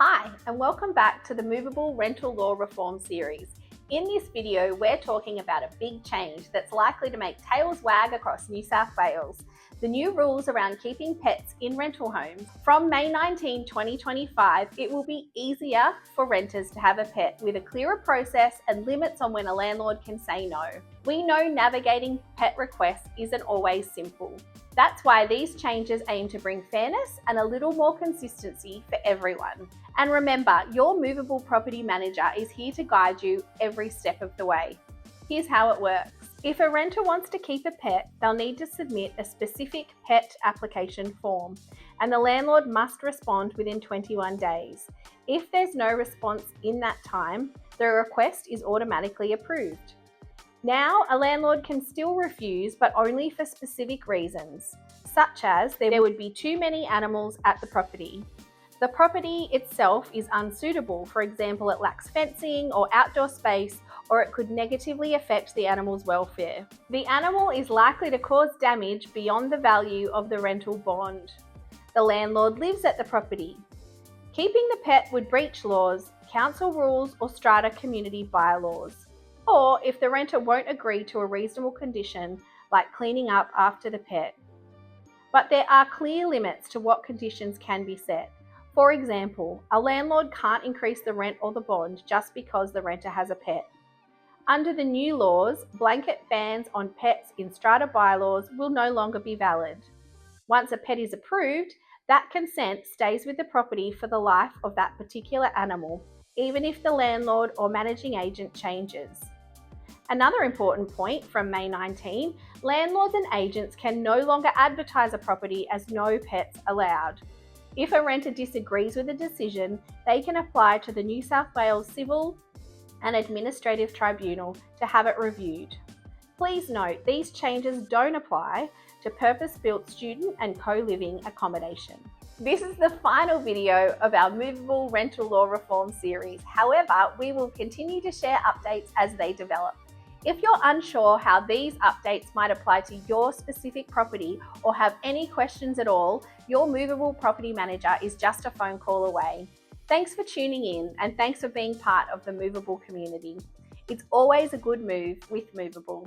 Hi, and welcome back to the Movable Rental Law Reform series. In this video, we're talking about a big change that's likely to make tails wag across New South Wales: the new rules around keeping pets in rental homes. From May 19, 2025, it will be easier for renters to have a pet with a clearer process and limits on when a landlord can say no. We know navigating pet requests isn't always simple. That's why these changes aim to bring fairness and a little more consistency for everyone. And remember, your movable property manager is here to guide you every step of the way. Here's how it works. If a renter wants to keep a pet, they'll need to submit a specific pet application form, and the landlord must respond within 21 days. If there's no response in that time, the request is automatically approved. Now, a landlord can still refuse, but only for specific reasons, such as there would be too many animals at the property. The property itself is unsuitable, for example, it lacks fencing or outdoor space, or it could negatively affect the animal's welfare. The animal is likely to cause damage beyond the value of the rental bond. The landlord lives at the property. Keeping the pet would breach laws, council rules, or strata community bylaws. Or if the renter won't agree to a reasonable condition, like cleaning up after the pet. But there are clear limits to what conditions can be set. For example, a landlord can't increase the rent or the bond just because the renter has a pet. Under the new laws, blanket bans on pets in strata bylaws will no longer be valid. Once a pet is approved, that consent stays with the property for the life of that particular animal, even if the landlord or managing agent changes. Another important point from May 19, landlords and agents can no longer advertise a property as no pets allowed. If a renter disagrees with a decision, they can apply to the New South Wales Civil and Administrative Tribunal to have it reviewed. Please note, these changes don't apply to purpose-built student and co-living accommodation. This is the final video of our Movable Rental Law Reform series. However, we will continue to share updates as they develop. If you're unsure how these updates might apply to your specific property or have any questions at all, your movable property manager is just a phone call away. Thanks for tuning in, and thanks for being part of the Movable community. It's always a good move with Movable.